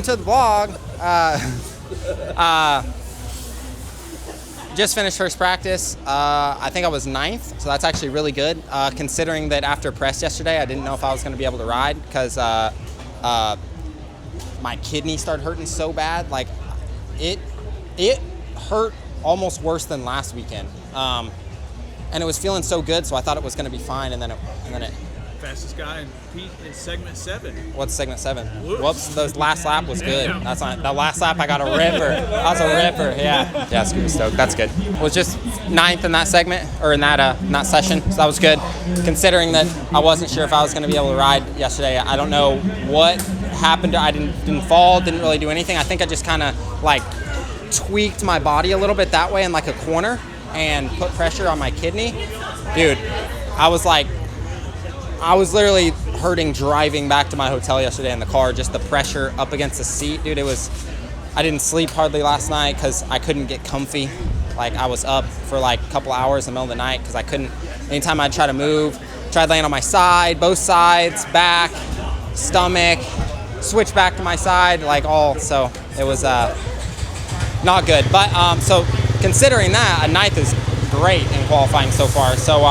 to the vlog. Just finished first practice. I think I was 9th, so that's actually really good. Considering that after press yesterday, I didn't know if I was going to be able to ride because my kidney started hurting so bad. Like it hurt almost worse than last weekend, and it was feeling so good. So I thought it was going to be fine, and then it. Fastest guy in segment 7. What's segment 7? Whoops, the last lap was good. That's not the last lap. I got a ripper. That was a ripper. Yeah, super stoked. That's good. Was just 9th in that segment or in that session, so that was good. Considering that I wasn't sure if I was going to be able to ride yesterday. I don't know what happened. I didn't fall. Didn't really do anything. I think I just kind of like tweaked my body a little bit that way in like a corner and put pressure on my kidney. Dude, I was literally hurting driving back to my hotel yesterday in the car, just the pressure up against the seat. Dude, I didn't sleep hardly last night because I couldn't get comfy. Like, I was up for like a couple hours in the middle of the night because I couldn't, anytime I'd try to move, tried laying on my side, both sides, back, stomach, switch back to my side, so it was not good. But, so considering that, a 9th is great in qualifying so far. So,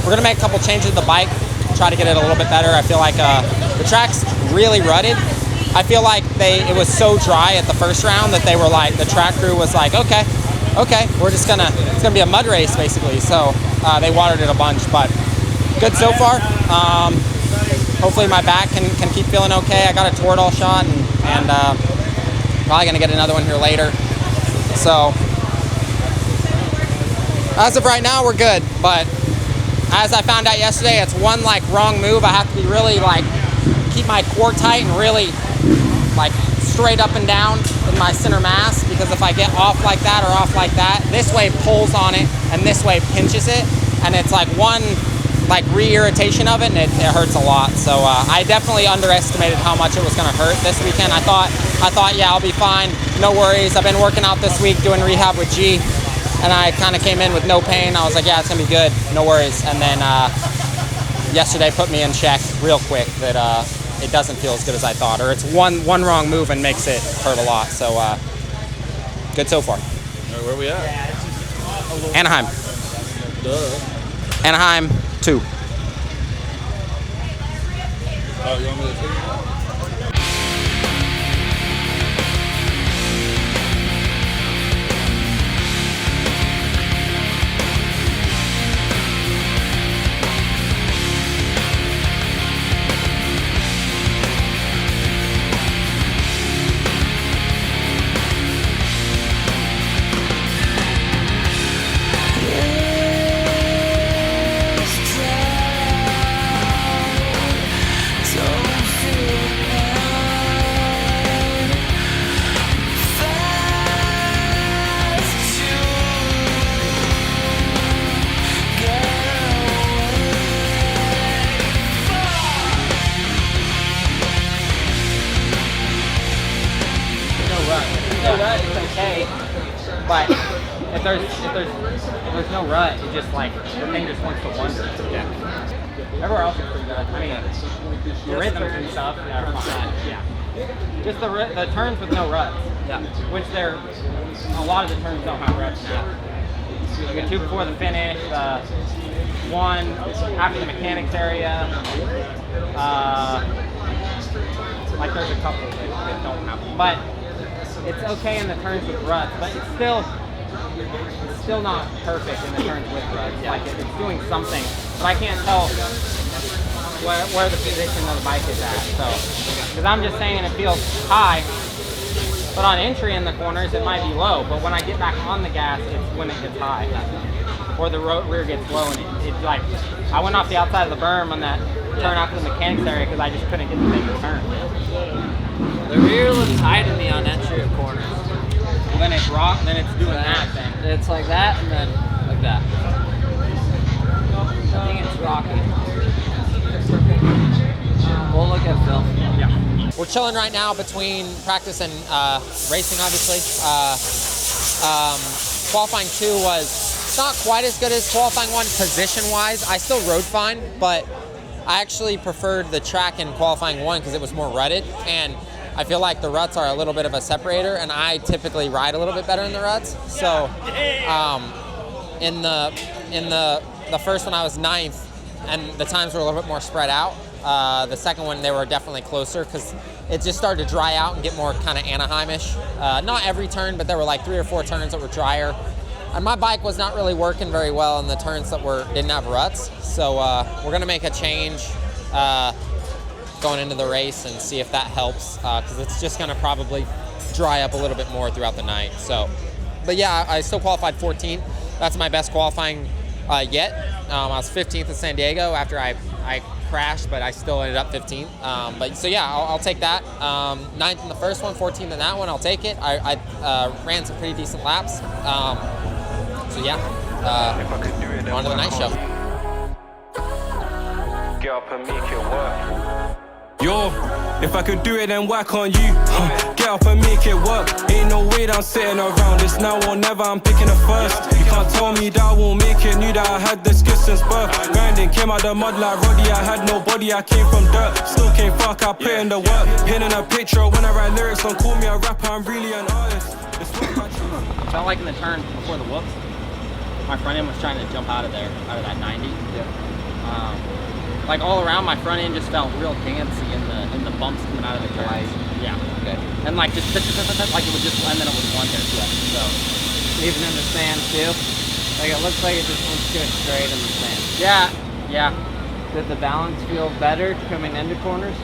we're going to make a couple changes to the bike, try to get it a little bit better. I feel like the track's really rutted. I feel like it was so dry at the first round that they were like, the track crew was like, okay, we're just going to, it's going to be a mud race basically. So they watered it a bunch, but good so far. Hopefully my back can keep feeling okay. I got a Toradol shot and probably going to get another one here later. So as of right now, we're good, but as I found out yesterday, it's one wrong move. I have to be really keep my core tight and really straight up and down in my center mass, because if I get off like that or off like that, this way pulls on it and this way pinches it, and it's one re-irritation of it, and it hurts a lot. So I definitely underestimated how much it was going to hurt this weekend. I thought yeah, I'll be fine, no worries. I've been working out this week doing rehab with G. And I kind of came in with no pain. I was like, yeah, it's going to be good. No worries. And then yesterday put me in check real quick that it doesn't feel as good as I thought. Or it's one wrong move and makes it hurt a lot. So good so far. Where are we at? Anaheim. Duh. Anaheim 2. Oh, you want me to take it? It's okay, but if there's no rut, it just the thing just wants to wander. Yeah. Everywhere else is pretty good. I mean, the rhythms and stuff are fine. Yeah. Just the turns with no ruts. Yeah. Which a lot of the turns don't have ruts now. You get 2 before the finish, 1 after the mechanics area. There's a couple that don't have them, but it's okay in the turns with ruts, but it's still not perfect in the turns with ruts. It's doing something, but I can't tell where the position of the bike is at. So, because I'm just saying it feels high, but on entry in the corners it might be low. But when I get back on the gas, it's when it gets high, or the rear gets low, and it's I went off the outside of the berm on that turn after the mechanics area because I just couldn't get the thing to turn. The rear looks high to me on entry of corners. When it's rock, then it's doing that thing. It's like that and then like that. I think it's rocky. We'll look at film. Yeah. We're chilling right now between practice and racing, obviously. Qualifying 2 was not quite as good as qualifying 1 position-wise. I still rode fine, but I actually preferred the track in qualifying 1 because it was more rutted. And I feel like the ruts are a little bit of a separator, and I typically ride a little bit better in the ruts. So in the first one I was 9th, and the times were a little bit more spread out. The second one, they were definitely closer because it just started to dry out and get more kind of Anaheim-ish. Not every turn, but there were like 3 or 4 turns that were drier. And my bike was not really working very well in the turns that didn't have ruts. So we're going to make a change going into the race and see if that helps, because it's just going to probably dry up a little bit more throughout the night. So, but yeah, I still qualified 14th. That's my best qualifying yet. I was 15th in San Diego after I crashed, but I still ended up 15th. But so yeah, I'll take that. 9th in the first one, 14th in that one. I'll take it. I ran some pretty decent laps. So yeah, on to the night show. Get up and make it work. Yo, if I could do it, then why can't you? Get up and make it work. Ain't no way that I'm sitting around. It's now or never, I'm picking it first. You can't tell me that I won't make it. Knew that I had the skills since birth. Grinding, came out the mud like Roddy. I had no body, I came from dirt. Still came fuck, I put in the work. Painting a picture when I write lyrics. Don't call me a rapper, I'm really an artist. Felt like in the turn before the whoops, my front end was trying to jump out of that 90. Like all around, my front end just felt real dancey in the bumps coming out of the turns. Yeah. Okay. And like just like it would just, and then it would one there too. So even in the sand too, like it looks like it just looks good straight in the sand. Yeah. Did the balance feel better coming into corners?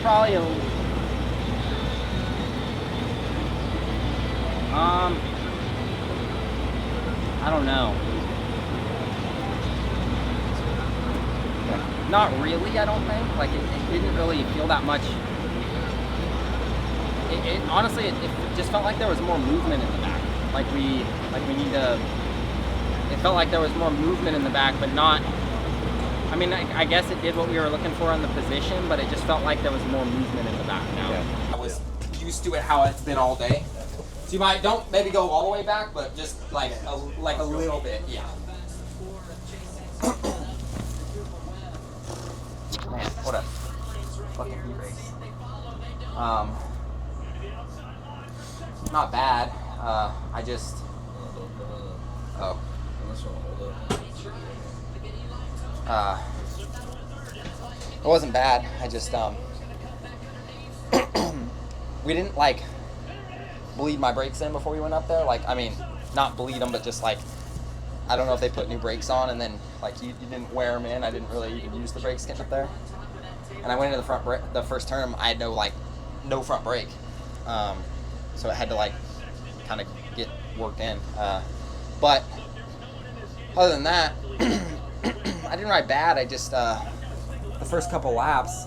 Probably I don't know. Not really, I don't think. Like, it didn't really feel that much. Honestly, it just felt like there was more movement in the back. Like we need to. It felt like there was more movement in the back, but not. I mean, I guess it did what we were looking for in the position, but it just felt like there was more movement in the back now. Yeah. I was used to it how it's been all day. So you don't maybe go all the way back, but just like a little bit, yeah. Man, what a fucking heat race. Not bad. I just. Oh. It wasn't bad. I just we didn't like bleed my brakes in before we went up there. Like, I mean, not bleed them, but just like, I don't know if they put new brakes on and then like you didn't wear them in. I didn't really even use the brakes getting up there. And I went into the first turn. I had no front brake, so it had to like kind of get worked in. But other than that, I didn't ride bad. I just the first couple laps,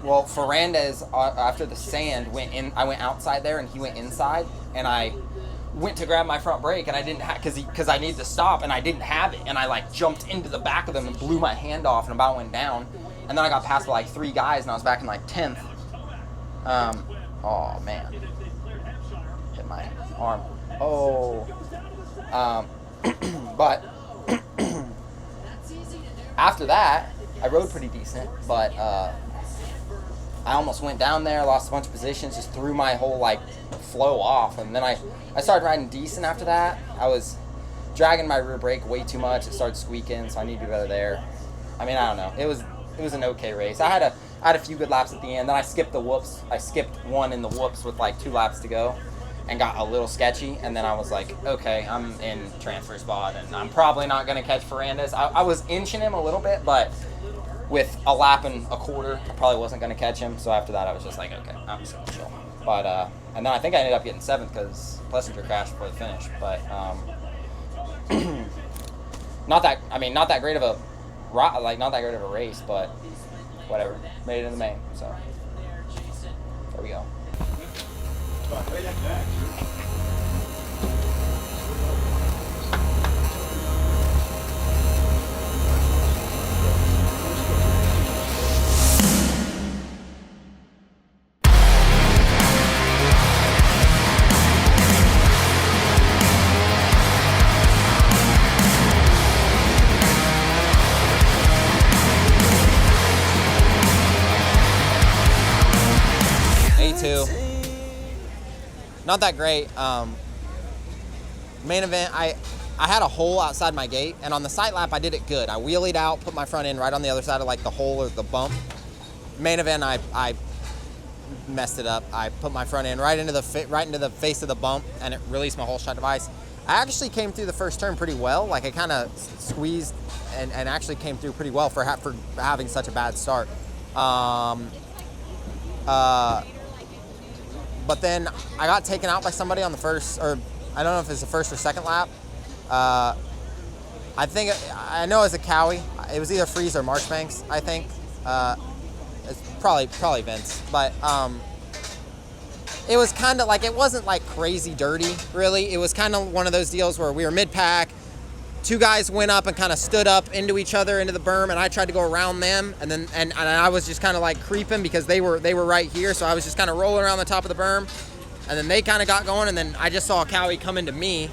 well, Ferrandez, after the sand, went in. I went outside there, and he went inside, and I went to grab my front brake, and I didn't have, because I needed to stop, and I didn't have it, and I like jumped into the back of them and blew my hand off, and about went down, and then I got passed by like 3 guys, and I was back in like 10th. Oh man, hit my arm. Oh, but after that, I rode pretty decent, but I almost went down there, lost a bunch of positions, just threw my whole like flow off, and then I started riding decent after that. I was dragging my rear brake way too much. It started squeaking, so I need to do better there. I mean, I don't know. It was an okay race. I had a few good laps at the end. Then I skipped the whoops. I skipped one in the whoops with like 2 laps to go, and got a little sketchy. And then I was like, okay, I'm in transfer spot, and I'm probably not gonna catch Ferrandez. I was inching him a little bit, but with a lap and a quarter, I probably wasn't going to catch him. So after that, I was just like, okay, I'm just going to chill. But and then I think I ended up getting 7th because Plessinger crashed before the finish. But not that great of a race, but whatever. Made it in the main. So there we go. not that great. Main event, I had a hole outside my gate, and on the sight lap, I did it good. I wheelied out, put my front end right on the other side of like the hole or the bump. Main event, I messed it up. I put my front end right into the face of the bump, and it released my whole shot device. I actually came through the first turn pretty well. Like I kind of squeezed and actually came through pretty well for having such a bad start. But then I got taken out by somebody on the first, or I don't know if it's the first or second lap. I know it was a Cowie. It was either Freeze or Marchbanks, I think. It's probably Vince. But it was kind of like, it wasn't like crazy dirty, really. It was kind of one of those deals where we were mid-pack. Two guys went up and kind of stood up into each other, into the berm, and I tried to go around them, and then and I was just kind of like creeping because they were right here, so I was just kind of rolling around the top of the berm, and then they kind of got going, and then I just saw a Cowie come into me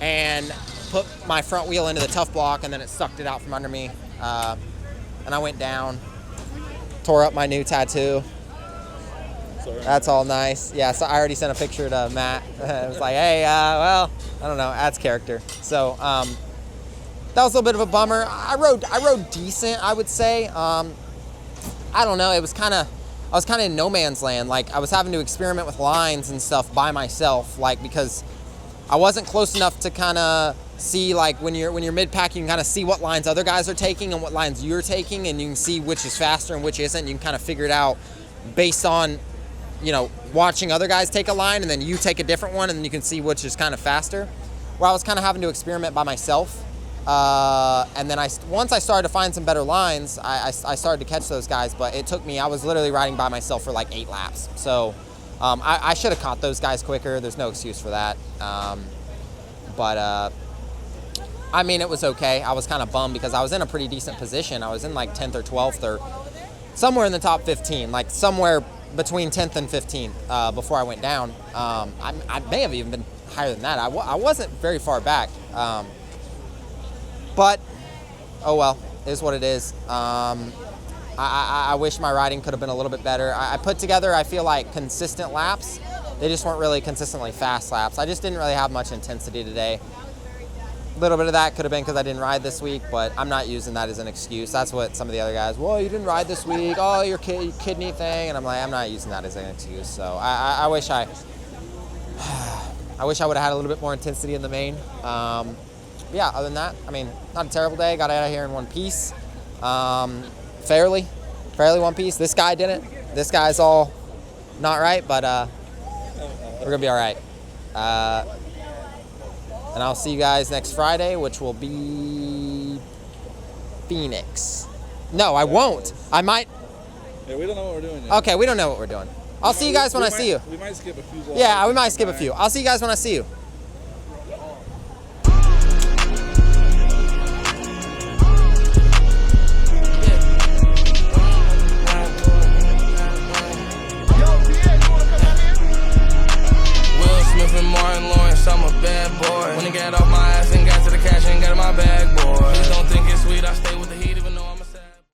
and put my front wheel into the tough block, and then it sucked it out from under me, and I went down, tore up my new tattoo. That's all nice. Yeah, so I already sent a picture to Matt. It was like, hey, well, I don't know, adds character. So that was a little bit of a bummer. I rode decent, I would say. I don't know. I was kind of in no man's land. Like I was having to experiment with lines and stuff by myself, like because I wasn't close enough to kind of see, like when you're mid-pack, you can kind of see what lines other guys are taking and what lines you're taking, and you can see which is faster and which isn't. You can kind of figure it out based on, you know, watching other guys take a line, and then you take a different one, and then you can see which is kind of faster. Well, I was kind of having to experiment by myself. And then once I started to find some better lines, I started to catch those guys, but it took me, I was literally riding by myself for like 8 laps. So I should have caught those guys quicker. There's no excuse for that. But I mean, it was okay. I was kind of bummed because I was in a pretty decent position. I was in like 10th or 12th or somewhere in the top 15, like somewhere between 10th and 15th before I went down. I may have even been higher than that. I wasn't very far back. But, oh well, it is what it is. I wish my riding could have been a little bit better. I put together, I feel like, consistent laps. They just weren't really consistently fast laps. I just didn't really have much intensity today. A little bit of that could have been because I didn't ride this week, but I'm not using that as an excuse. That's what some of the other guys, well, you didn't ride this week, oh, your kidney thing, and I'm like, I'm not using that as an excuse. So I wish I would have had a little bit more intensity in the main. Yeah, other than that, I mean, not a terrible day. Got out of here in one piece. Fairly one piece. This guy didn't. This guy's all not right, but we're gonna be all right. And I'll see you guys next Friday, which will be Phoenix. No, I won't. I might. Yeah, we don't know what we're doing yet. Okay, we don't know what we're doing. I'll see you guys when I see you. We might skip a few vlogs. Yeah, we might skip a few. I'll see you guys when I see you.